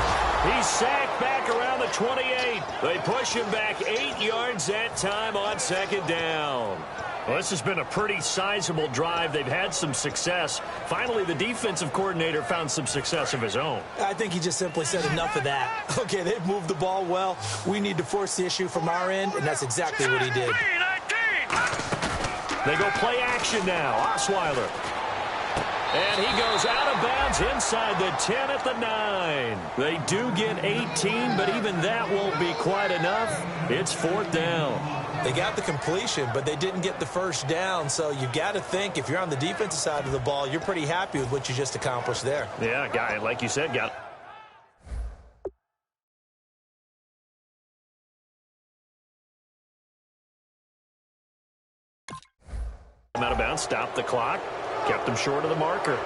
He's sacked back around the 28. They push him back 8 yards that time on 2nd down. Well, this has been a pretty sizable drive. They've had some success. Finally, the defensive coordinator found some success of his own. I think he just simply said enough of that. Okay, they've moved the ball well. We need to force the issue from our end, and that's exactly what he did. They go play action now. Osweiler. And he goes out of bounds inside the 10 at the 9. They do get 18, but even that won't be quite enough. It's 4th down. They got the completion, but they didn't get the 1st down. So you've got to think, if you're on the defensive side of the ball, you're pretty happy with what you just accomplished there. Yeah, guy, like you said, got out of bounds, stopped the clock, kept him short of the marker.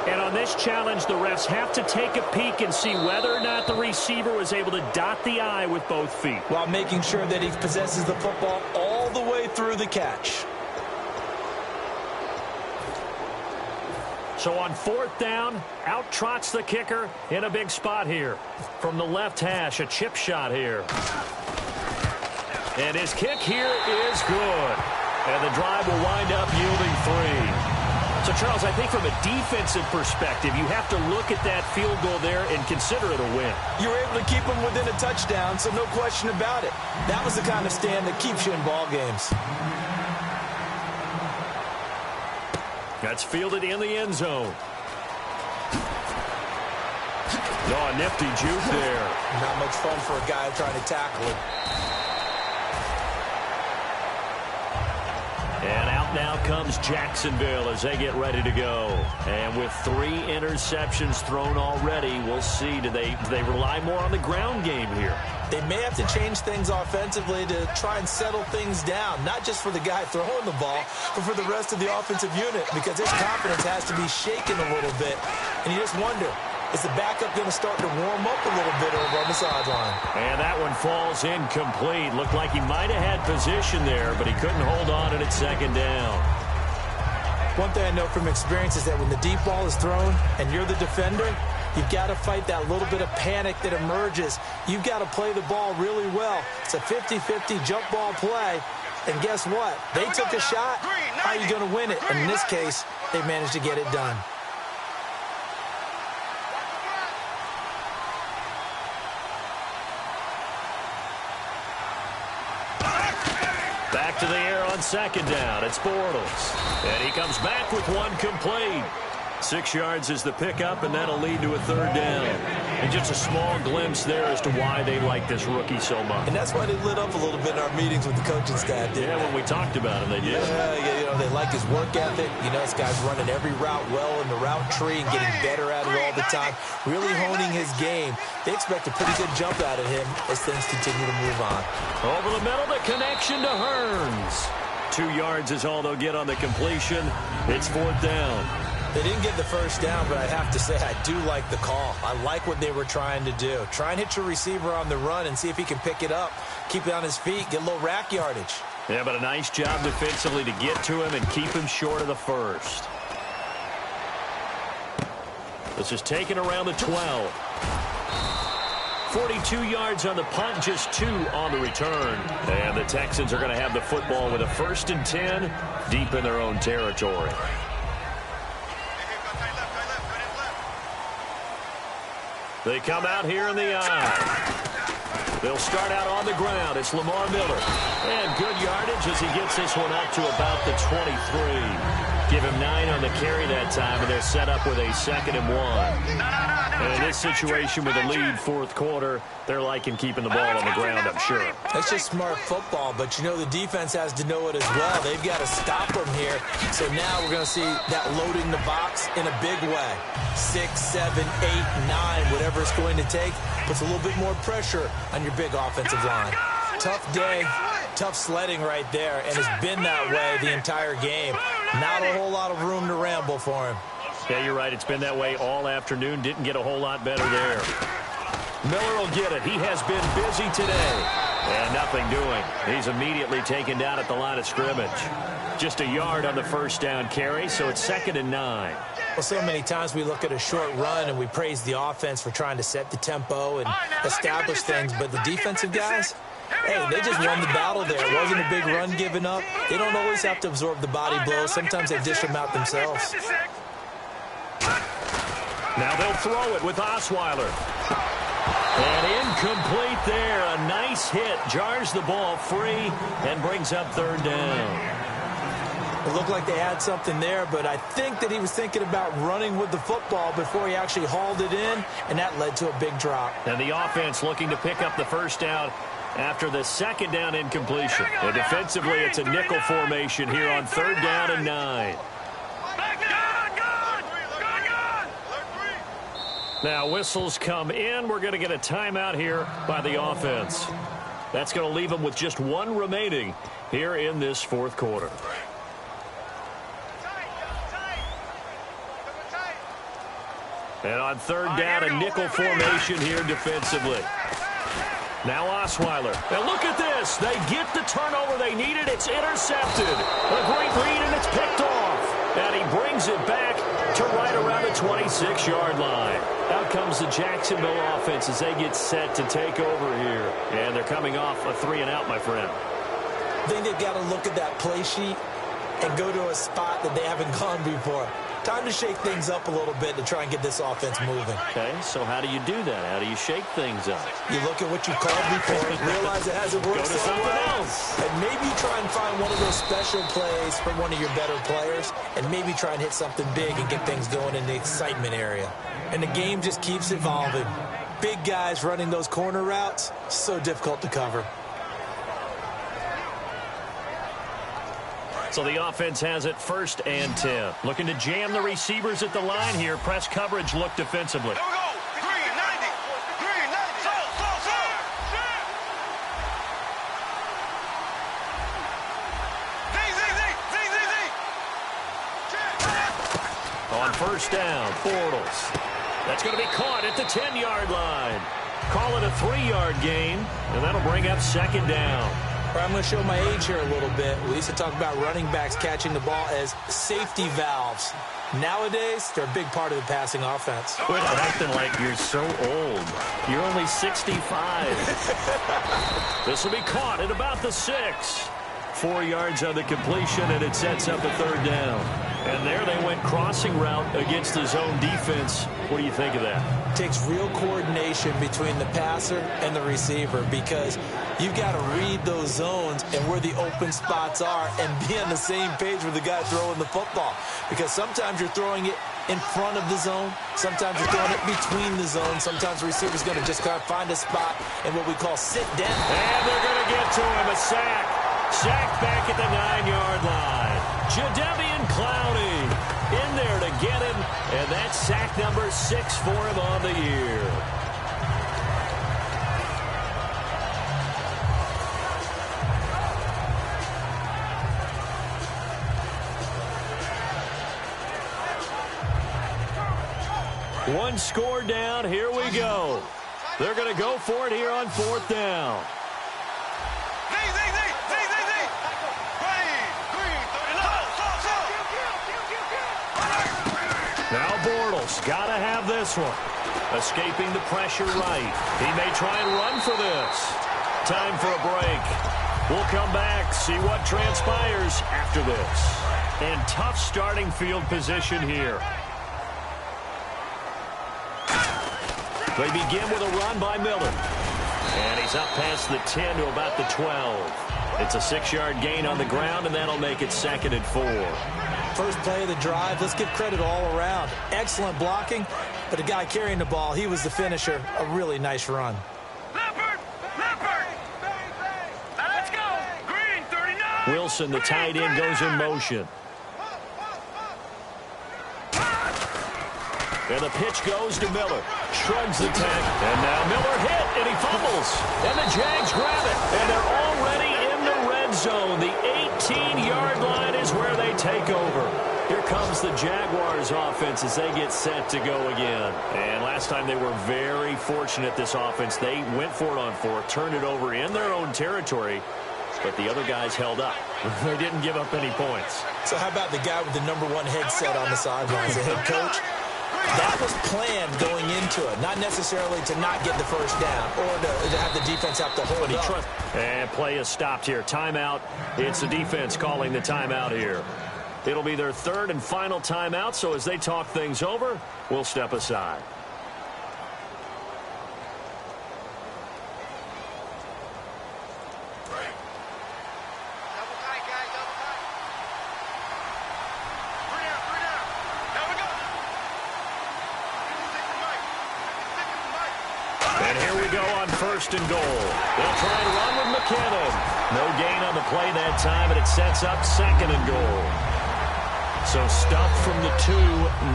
And on this challenge, the refs have to take a peek and see whether or not the receiver was able to dot the I with both feet, while making sure that he possesses the football all the way through the catch. So on 4th down, out trots the kicker in a big spot here. From the left hash, a chip shot here. And his kick here is good. And the drive will wind up yielding 3. So, Charles, I think from a defensive perspective, you have to look at that field goal there and consider it a win. You were able to keep them within a touchdown, so no question about it. That was the kind of stand that keeps you in ball games. That's fielded in the end zone. Oh, a nifty juke there. Not much fun for a guy trying to tackle it. And out now comes Jacksonville as they get ready to go. And with 3 interceptions thrown already, we'll see. Do they rely more on the ground game here? They may have to change things offensively to try and settle things down, not just for the guy throwing the ball, but for the rest of the offensive unit, because his confidence has to be shaken a little bit. And you just wonder, is the backup going to start to warm up a little bit over on the sideline? And that one falls incomplete. Looked like he might have had position there, but he couldn't hold on at 2nd down. One thing I know from experience is that when the deep ball is thrown and you're the defender, you've got to fight that little bit of panic that emerges. You've got to play the ball really well. It's a 50-50 jump ball play. And guess what? They took a shot. How are you going to win it? And in this case, they managed to get it done. Back to the air on 2nd down. It's Bortles. And he comes back with one complete. 6 yards is the pickup, and that'll lead to a 3rd down. And just a small glimpse there as to why they like this rookie so much. And that's why they lit up a little bit in our meetings with the coaching staff, didn't they? When we talked about him, they did. Yeah, you know, they like his work ethic. You know, this guy's running every route well in the route tree and getting better at it all the time, really honing his game. They expect a pretty good jump out of him as things continue to move on. Over the middle, the connection to Hearns. 2 yards is all they'll get on the completion. It's 4th down. They didn't get the 1st down, but I have to say I do like the call. I like what they were trying to do. Try and hit your receiver on the run and see if he can pick it up, keep it on his feet, get a little rack yardage. Yeah, but a nice job defensively to get to him and keep him short of the 1st. This is taken around the 12. 42 yards on the punt, just 2 on the return. And the Texans are going to have the football with a 1st and 10 deep in their own territory. They come out here in the eye. They'll start out on the ground. It's Lamar Miller. And good yardage as he gets this one up to about the 23. Give him 9 on the carry that time, and they're set up with a 2nd and 1. And in this situation with a lead 4th quarter, they're liking keeping the ball on the ground, I'm sure. That's just smart football, but you know the defense has to know it as well. They've got to stop them here. So now we're going to see that loading the box in a big way. 6, 7, 8, 9, whatever it's going to take, puts a little bit more pressure on your big offensive line. Tough day, tough sledding right there, and it's been that way the entire game. Not a whole lot of room to ramble for him. Yeah, you're right. It's been that way all afternoon. Didn't get a whole lot better there. Miller will get it. He has been busy today. And nothing doing. He's immediately taken down at the line of scrimmage. Just a yard on the 1st down carry, so it's 2nd and 9. Well, so many times we look at a short run and we praise the offense for trying to set the tempo and establish things, but the defensive guys, hey, they just won the battle there. It wasn't a big run given up. They don't always have to absorb the body blows. Sometimes they dish them out themselves. Now they'll throw it with Osweiler. And incomplete there. A nice hit. Jars the ball free and brings up 3rd down. It looked like they had something there, but I think that he was thinking about running with the football before he actually hauled it in, and that led to a big drop. And the offense looking to pick up the 1st down after the 2nd down incompletion. And defensively, it's a nickel formation here on 3rd down and 9. Now whistles come in. We're going to get a timeout here by the offense. That's going to leave them with just 1 remaining here in this 4th quarter. And on 3rd down, a nickel formation here defensively. Now Osweiler. And look at this. They get the turnover they needed. It's intercepted. A great read, and it's picked off. And he brings it back to right around the 26-yard line. Out comes the Jacksonville offense as they get set to take over here. And they're coming off a 3-and-out, my friend. I think they've got to look at that play sheet and go to a spot that they haven't gone before. Time to shake things up a little bit to try and get this offense moving. Okay, so how do you do that? How do you shake things up? You look at what you called before, realize it hasn't worked Go to something else. and maybe try and find one of those special plays from one of your better players, and maybe try and hit something big and get things going in the excitement area. And the game just keeps evolving. Big guys running those corner routes, so difficult to cover. So the offense has it 1st and 10. Looking to jam the receivers at the line here. Press coverage look defensively. Here we go. Green, 90. Green, 90. So. Z. On 1st down, Bortles. That's going to be caught at the 10-yard line. Call it a 3-yard gain, and that'll bring up 2nd down. I'm going to show my age here a little bit. We used to talk about running backs catching the ball as safety valves. Nowadays, they're a big part of the passing offense. Quit acting like you're so old. You're only 65. This will be caught at about the 6. 4 yards on the completion, and it sets up a 3rd down. And there they went crossing route against the zone defense. What do you think of that? It takes real coordination between the passer and the receiver because you've got to read those zones and where the open spots are and be on the same page with the guy throwing the football. Because sometimes you're throwing it in front of the zone. Sometimes you're throwing it between the zones. Sometimes the receiver's going to just kind of find a spot in what we call sit down. And they're going to get to him, a sack. Sack back at the 9-yard line. Jadeveon Clowney in there to get him, and that's sack number 6 for him on the year. One score down. Here we go. They're going to go for it here on 4th down. Now Bortles got to have this one. Escaping the pressure right. He may try and run for this. Time for a break. We'll come back, see what transpires after this. And tough starting field position here. They begin with a run by Miller. And he's up past the 10 to about the 12. It's a 6-yard gain on the ground, and that'll make it 2nd and 4. First play of the drive, let's give credit all around. Excellent blocking, but the guy carrying the ball, he was the finisher. A really nice run. Leopard! Now let's go! Green, 39! Wilson, the tight end, goes in motion. And the pitch goes to Miller. Shrugs the tag. And now Miller hit, and he fumbles. And the Jags grab it. And they're already in the red zone. The 18-yard line is where they take over. Here comes the Jaguars offense as they get set to go again. And last time they were very fortunate, this offense. They went for it on 4th, turned it over in their own territory, but the other guys held up. They didn't give up any points. So how about the guy with the #1 headset on the sidelines, the head coach? That was planned going into it, not necessarily to not get the first down or to have the defense have to hold up. And play is stopped here. Timeout. It's the defense calling the timeout here. It'll be their 3rd and final timeout, so as they talk things over, we'll step aside. And here we go on 1st and goal. They'll try and run with McKinnon. No gain on the play that time, and it sets up 2nd and goal. So stuffed from the 2,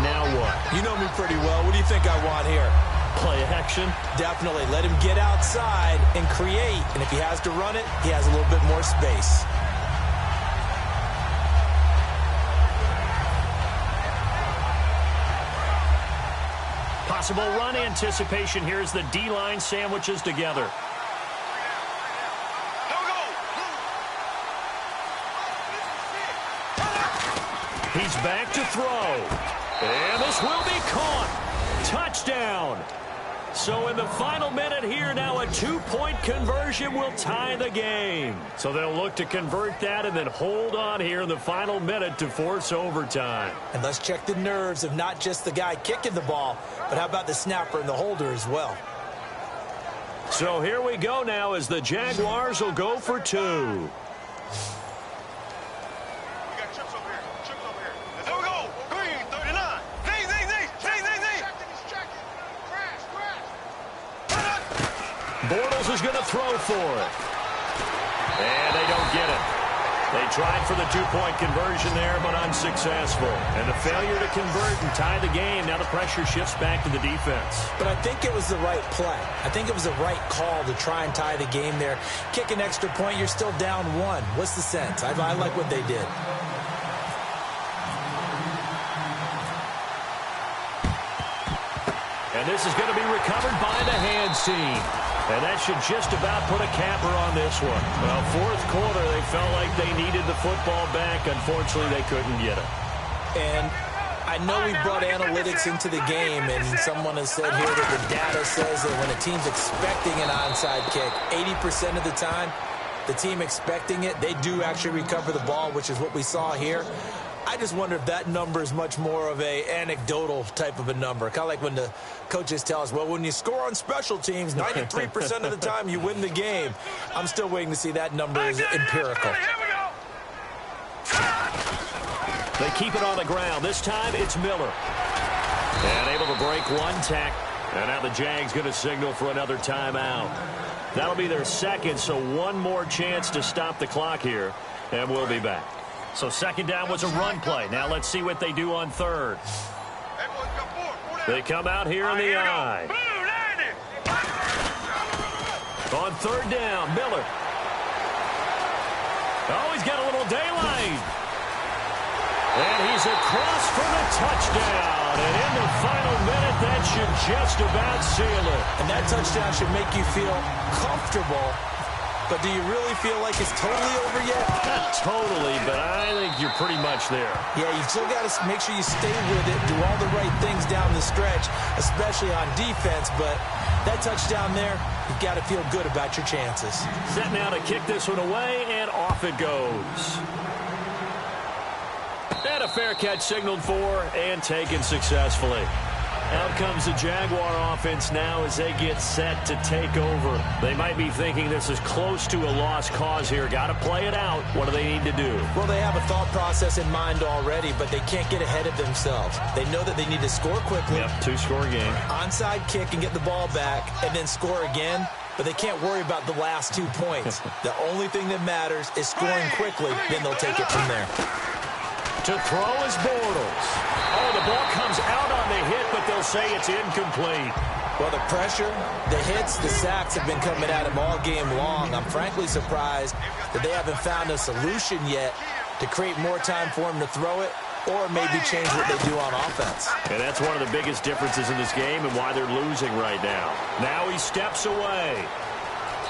now what? You know me pretty well. What do you think I want here? Play action? Definitely. Let him get outside and create. And if he has to run it, he has a little bit more space. Possible run anticipation here as the D-line sandwiches together. He's back to throw. And this will be caught. Touchdown. So in the final minute here, now a 2-point conversion will tie the game. So they'll look to convert that and then hold on here in the final minute to force overtime. And let's check the nerves of not just the guy kicking the ball, but how about the snapper and the holder as well. So here we go now as the Jaguars will go for 2. Bortles is going to throw for it. And they don't get it. They tried for the 2-point conversion there, but unsuccessful. And the failure to convert and tie the game, now the pressure shifts back to the defense. But I think it was the right play. I think it was the right call to try and tie the game there. Kick an extra point, you're still down 1. What's the sense? I like what they did. And this is going to be recovered by the hands team. And that should just about put a capper on this one. Well, fourth quarter, they felt like they needed the football back. Unfortunately, they couldn't get it. And I know we brought analytics into the game, and someone has said here that the data says that when a team's expecting an onside kick, 80% of the time, the team expecting it, they do actually recover the ball, which is what we saw here. I just wonder if that number is much more of a anecdotal type of a number. Kind of like when the coaches tell us, well, when you score on special teams, 93% of the time you win the game. I'm still waiting to see that number is empirical. They keep it on the ground. This time it's Miller. And able to break 1 tackle. And now the Jags going to signal for another timeout. That'll be their second, so one more chance to stop the clock here. And we'll be back. So second down was a run play. Now let's see what they do on third. They come out here in the eye. On third down, Miller. Oh, he's got a little daylight. And he's across for the touchdown. And in the final minute, that should just about seal it. And that touchdown should make you feel comfortable. But do you really feel like it's totally over yet? Not totally, but I think you're pretty much there. Yeah, you still got to make sure you stay with it, do all the right things down the stretch, especially on defense. But that touchdown there, you've got to feel good about your chances. Set now to kick this one away, and off it goes. And a fair catch signaled for and taken successfully. Out comes the Jaguar offense now as they get set to take over. They might be thinking this is close to a lost cause here. Got to play it out. What do they need to do? Well, they have a thought process in mind already, but they can't get ahead of themselves. They know that they need to score quickly. Yep, 2-score game. Onside kick and get the ball back and then score again. But they can't worry about the last 2 points. The only thing that matters is scoring quickly. Then they'll take it from there. To throw is Bortles. Oh, the ball comes out on the hit, but they'll say it's incomplete. Well, the pressure, the hits, the sacks have been coming at him all game long. I'm frankly surprised that they haven't found a solution yet to create more time for him to throw it or maybe change what they do on offense. And that's one of the biggest differences in this game and why they're losing right now. Now he steps away.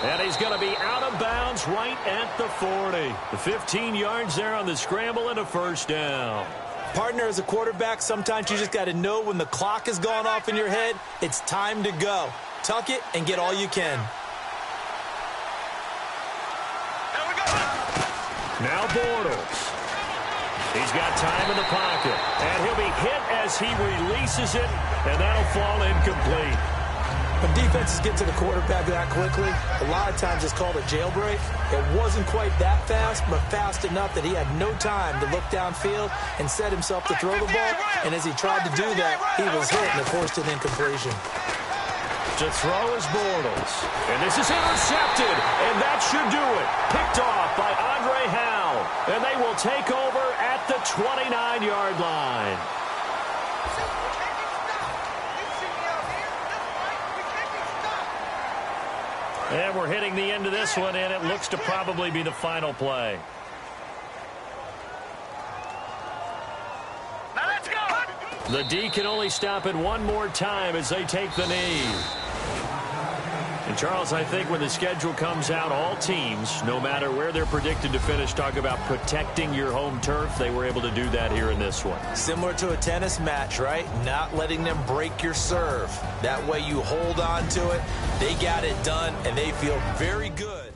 And he's going to be out of bounds right at the 40. The 15 yards there on the scramble and a first down. Partner, as a quarterback, sometimes you just got to know when the clock has gone off in your head, it's time to go. Tuck it and get all you can. Now Bortles. He's got time in the pocket. And he'll be hit as he releases it, and that'll fall incomplete. When defenses get to the quarterback that quickly, a lot of times it's called a jailbreak. It wasn't quite that fast, but fast enough that he had no time to look downfield and set himself to throw the ball. And as he tried to do that, he was hit and it forced an incompletion. To throw is Bortles. And this is intercepted, and that should do it. Picked off by Andre Howell. And they will take over at the 29-yard line. And we're hitting the end of this one, and it looks to probably be the final play. Now let's go. The D can only stop it one more time as they take the knee. And, Charles, I think when the schedule comes out, all teams, no matter where they're predicted to finish, talk about protecting your home turf. They were able to do that here in this one. Similar to a tennis match, right? Not letting them break your serve. That way you hold on to it. They got it done, and they feel very good.